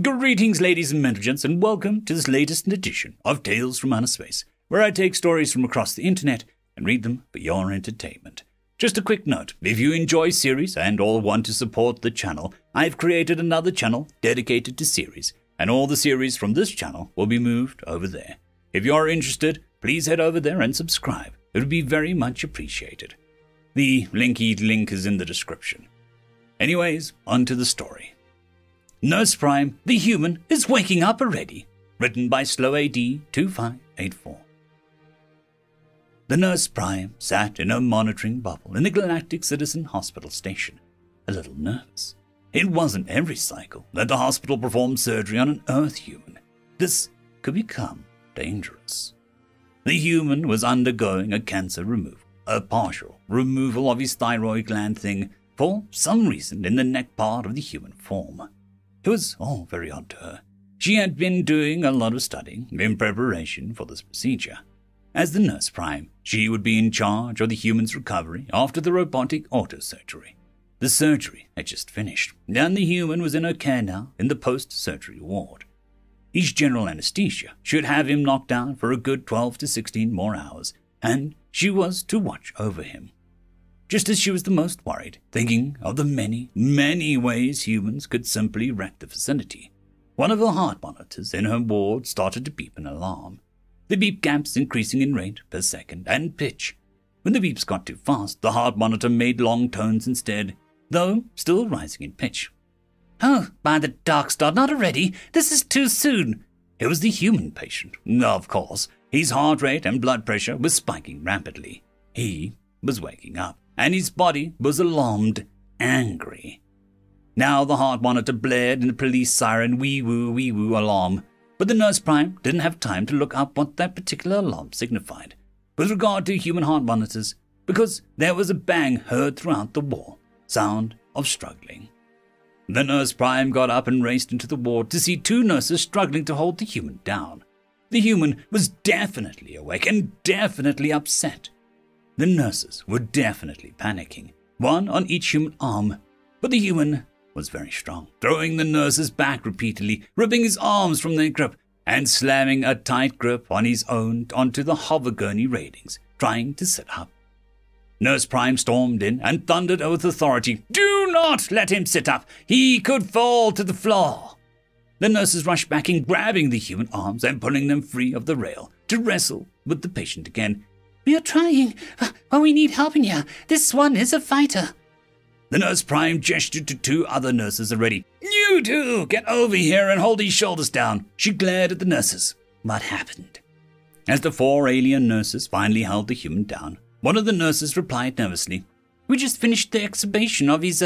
Greetings, ladies and gentlemen, and welcome to this latest edition of Tales from Outer Space, where I take stories from across the internet and read them for your entertainment. Just a quick note, if you enjoy series and all want to support the channel, I've created another channel dedicated to series, and all the series from this channel will be moved over there. If you are interested, please head over there and subscribe. It would be very much appreciated. The link is in the description. Anyways, on to the story. NursePrime, the human, is waking up already. Written by SlowAD2584. The NursePrime sat in her monitoring bubble in the Galactic Citizen Hospital station, a little nervous. It wasn't every cycle that the hospital performed surgery on an Earth human. This could become dangerous. The human was undergoing a cancer removal, a partial removal of his thyroid gland thing for some reason in the neck part of the human form. It was all very odd to her. She had been doing a lot of studying in preparation for this procedure. As the NursePrime, she would be in charge of the human's recovery after the robotic auto-surgery. The surgery had just finished, and the human was in her care now in the post-surgery ward. His general anesthesia should have him knocked down for a good 12 to 16 more hours, and she was to watch over him. Just as she was the most worried, thinking of the many, many ways humans could simply wreck the facility, one of her heart monitors in her ward started to beep an alarm. The beep gaps increasing in rate per second and pitch. When the beeps got too fast, the heart monitor made long tones instead, though still rising in pitch. "Oh, by the dark star, not already! This is too soon!" It was the human patient. Of course, his heart rate and blood pressure was spiking rapidly. He was waking up, and his body was alarmed, angry. Now the heart monitor blared in a police siren wee-woo alarm, but the NursePrime didn't have time to look up what that particular alarm signified with regard to human heart monitors, because there was a bang heard throughout the wall, sound of struggling. The NursePrime got up and raced into the ward to see two nurses struggling to hold the human down. The human was definitely awake and definitely upset. The nurses were definitely panicking, one on each human arm, but the human was very strong, throwing the nurses back repeatedly, ripping his arms from their grip, and slamming a tight grip on his own onto the hover gurney railings, trying to sit up. NursePrime stormed in and thundered with authority, "Do not let him sit up! He could fall to the floor!" The nurses rushed back in, grabbing the human arms and pulling them free of the rail to wrestle with the patient again. "We are trying, but we need help in here. This one is a fighter." The NursePrime gestured to two other nurses already. "You two, get over here and hold his shoulders down." She glared at the nurses. What happened? As the four alien nurses finally held the human down, one of the nurses replied nervously, "We just finished the extubation of his,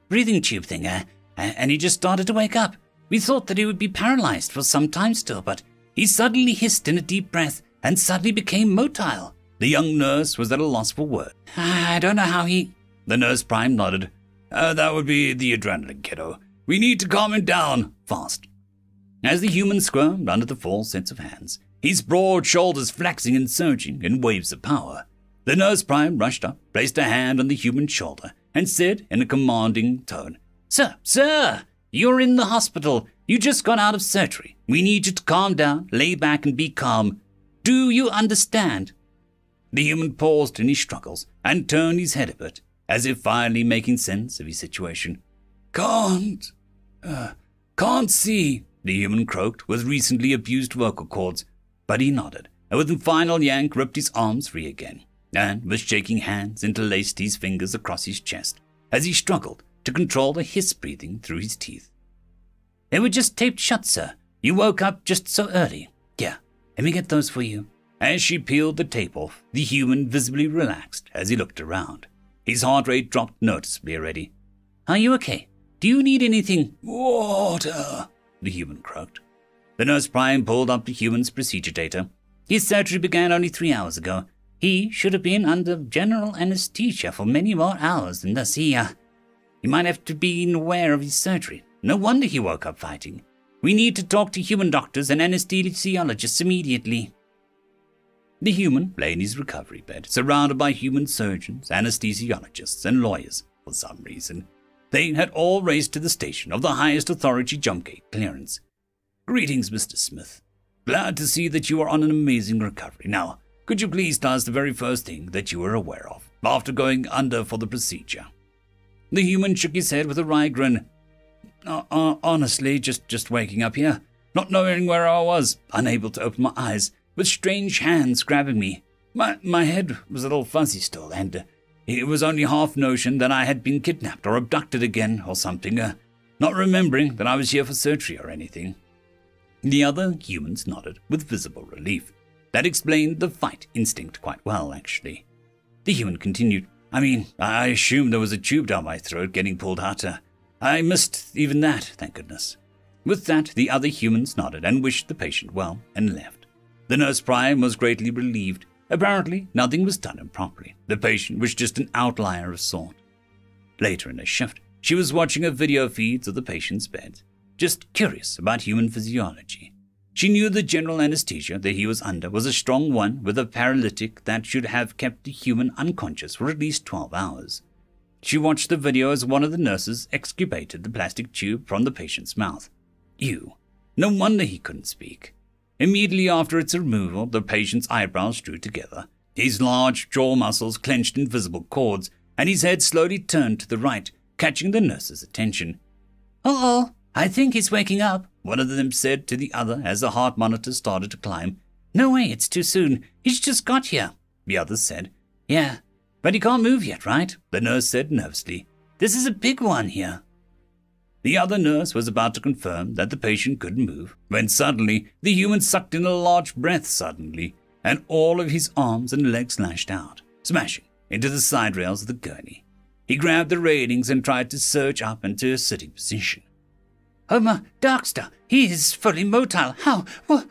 breathing tube thing, and he just started to wake up. We thought that he would be paralyzed for some time still, but he suddenly hissed in a deep breath and suddenly became motile." The young nurse was at a loss for words. "I don't know how he—" The NursePrime nodded. "That would be the adrenaline, kiddo. We need to calm him down, fast." As the human squirmed under the four sets of hands, his broad shoulders flexing and surging in waves of power, the NursePrime rushed up, placed a hand on the human's shoulder, and said in a commanding tone, Sir, you're in the hospital. You just got out of surgery. We need you to calm down, lay back, and be calm. Do you understand?" The human paused in his struggles and turned his head a bit, as if finally making sense of his situation. Can't see," the human croaked with recently abused vocal cords, but he nodded, and with a final yank ripped his arms free again, and with shaking hands interlaced his fingers across his chest as he struggled to control the hiss breathing through his teeth. "They were just taped shut, sir. You woke up just so early. Yeah, let me get those for you." As she peeled the tape off, the human visibly relaxed as he looked around. His heart rate dropped noticeably already. "Are you okay? Do you need anything?" "Water," the human croaked. The NursePrime pulled up the human's procedure data. "His surgery began only 3 hours ago. He should have been under general anesthesia for many more hours than this. He might have to be aware of his surgery. No wonder he woke up fighting. We need to talk to human doctors and anesthesiologists immediately." The human lay in his recovery bed, surrounded by human surgeons, anesthesiologists, and lawyers for some reason. They had all raced to the station of the highest authority jump gate clearance. "Greetings, Mr. Smith. Glad to see that you are on an amazing recovery. Now, could you please tell us the very first thing that you were aware of after going under for the procedure?" The human shook his head with a wry grin. Honestly, just waking up here, not knowing where I was, unable to open my eyes, with strange hands grabbing me. My head was a little fuzzy still, and it was only half notion that I had been kidnapped or abducted again or something, not remembering that I was here for surgery or anything." The other humans nodded with visible relief. That explained the fight instinct quite well, actually. The human continued, I assumed there was a tube down my throat getting pulled out. I missed even that, thank goodness." With that, the other humans nodded and wished the patient well and left. The NursePrime was greatly relieved. Apparently, nothing was done improperly. The patient was just an outlier of sort. Later in her shift, she was watching a video feeds of the patient's beds, just curious about human physiology. She knew the general anesthesia that he was under was a strong one with a paralytic that should have kept the human unconscious for at least 12 hours. She watched the video as one of the nurses extubated the plastic tube from the patient's mouth. Ew. No wonder he couldn't speak. Immediately after its removal, the patient's eyebrows drew together. His large jaw muscles clenched in visible cords, and his head slowly turned to the right, catching the nurse's attention. "Uh-oh, I think he's waking up," one of them said to the other as the heart monitor started to climb. "No way, it's too soon. He's just got here," the other said. "Yeah, but he can't move yet, right?" the nurse said nervously. "This is a big one here." The other nurse was about to confirm that the patient couldn't move, when suddenly the human sucked in a large breath suddenly, and all of his arms and legs lashed out, smashing into the side rails of the gurney. He grabbed the railings and tried to surge up into a sitting position. "Oh my, Darkstar, he is fully motile. How? What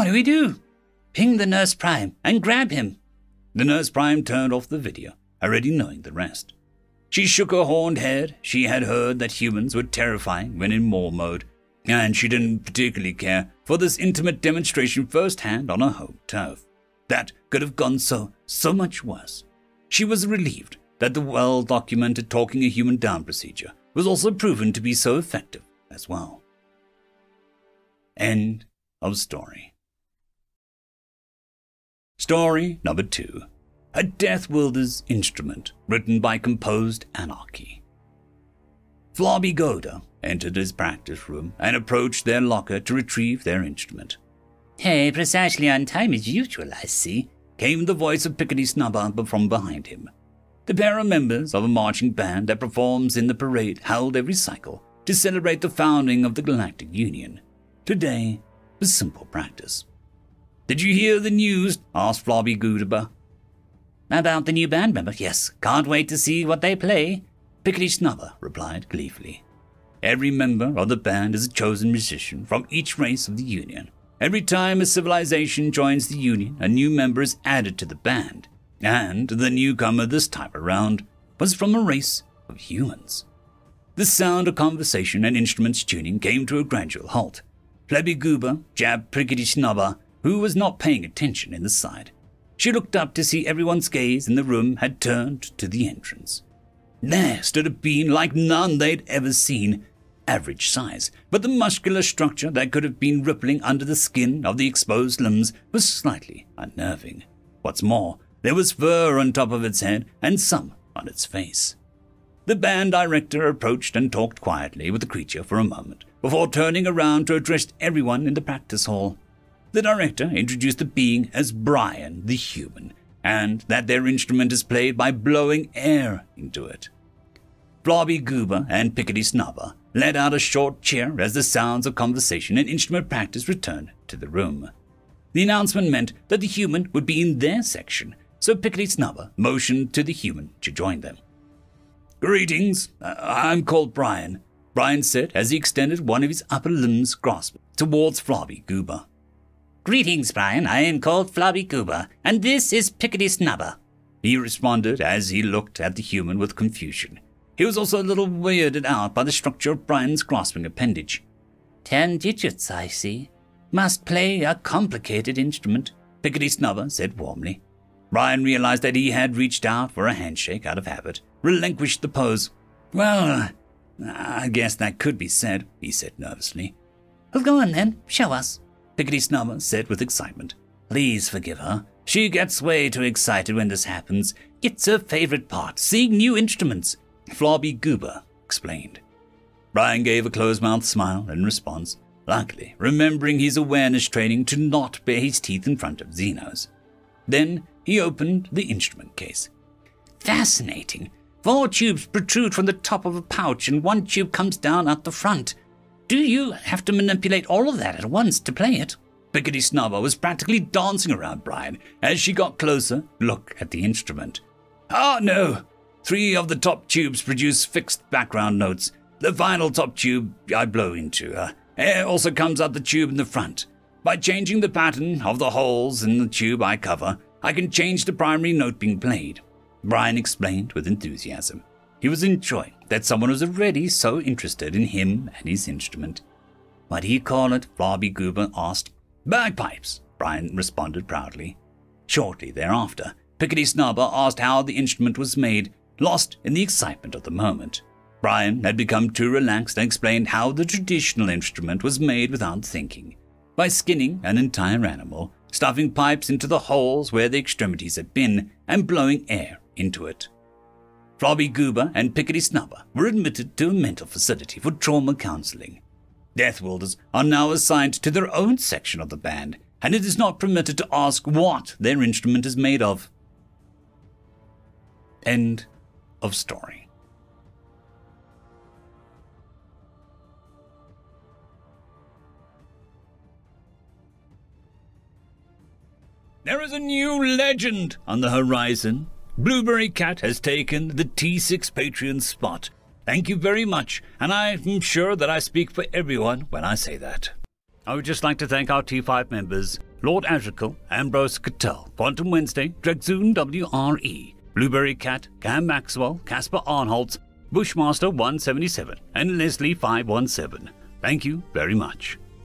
do we do?" "Ping the NursePrime and grab him." The NursePrime turned off the video, already knowing the rest. She shook her horned head. She had heard that humans were terrifying when in Maw mode, and she didn't particularly care for this intimate demonstration firsthand on her home turf. That could have gone so much worse. She was relieved that the well-documented talking a human down procedure was also proven to be so effective as well. End of story. Story number 2. A Deathworlder's Instrument, written by ComposedAnarchy. Flobby entered his practice room and approached their locker to retrieve their instrument. "Hey, precisely on time as usual, I see," came the voice of Pickety Snubber from behind him. The pair are members of a marching band that performs in the parade held every cycle to celebrate the founding of the Galactic Union. Today was simple practice. "Did you hear the news?" asked Flobby Goodaber. "About the new band member? Yes, can't wait to see what they play," Pickety Snubber replied gleefully. Every member of the band is a chosen musician from each race of the Union. Every time a civilization joins the Union, a new member is added to the band, and the newcomer this time around was from a race of humans. The sound of conversation and instruments tuning came to a gradual halt. Flabby Goober jabbed Pickety Snubber, who was not paying attention, in the side. She looked up to see everyone's gaze in the room had turned to the entrance. There stood a being like none they'd ever seen. Average size, but the muscular structure that could have been rippling under the skin of the exposed limbs was slightly unnerving. What's more, there was fur on top of its head and some on its face. The band director approached and talked quietly with the creature for a moment, before turning around to address everyone in the practice hall. The director introduced the being as Brian the human, and that their instrument is played by blowing air into it. Flobby Goober and Pickety Snubber let out a short cheer as the sounds of conversation and instrument practice returned to the room. The announcement meant that the human would be in their section, so Pickety Snubber motioned to the human to join them. "Greetings, I'm called Brian," Brian said as he extended one of his upper limbs grasped towards Flobby Goober. "Greetings, Brian. I am called Flobby Goober, and this is Pickety Snubber," he responded as he looked at the human with confusion. He was also a little weirded out by the structure of Brian's grasping appendage. 10 digits, I see. Must play a complicated instrument," Pickety Snubber said warmly. Brian realized that he had reached out for a handshake out of habit, relinquished the pose. "Well, I guess that could be said, he said nervously. Well, go on then, show us, Pickety Snubber said with excitement. Please forgive her. She gets way too excited when this happens. It's her favorite part, seeing new instruments, Flobby Goober explained. Brian gave a closed-mouthed smile in response, luckily remembering his awareness training to not bare his teeth in front of Xenos. Then he opened the instrument case. Fascinating. 4 tubes protrude from the top of a pouch and 1 tube comes down at the front. Do you have to manipulate all of that at once to play it? Pickety Snubber was practically dancing around Brian as she got closer, look at the instrument. Ah, no. 3 of the top tubes produce fixed background notes. The final top tube I blow into. Air also comes out the tube in the front. By changing the pattern of the holes in the tube I cover, I can change the primary note being played, Brian explained with enthusiasm. He was enjoying that someone was already so interested in him and his instrument. What do you call it? Flobby Goober asked. Bagpipes, Brian responded proudly. Shortly thereafter, Pickety Snubber asked how the instrument was made, lost in the excitement of the moment. Brian had become too relaxed and explained how the traditional instrument was made without thinking, by skinning an entire animal, stuffing pipes into the holes where the extremities had been, and blowing air into it. Flobby Goober and Pickety Snubber were admitted to a mental facility for trauma counseling. Deathworlders are now assigned to their own section of the band, and it is not permitted to ask what their instrument is made of. End of story. There is a new legend on the horizon. Blueberry Cat has taken the T6 Patreon spot. Thank you very much, and I'm sure that I speak for everyone when I say that. I would just like to thank our T5 members, Lord Azrakel, Ambrose Cattell, Quantum Wednesday, Drexoon WRE, Blueberry Cat, Cam Maxwell, Casper Arnholtz, Bushmaster 177, and Leslie 517. Thank you very much.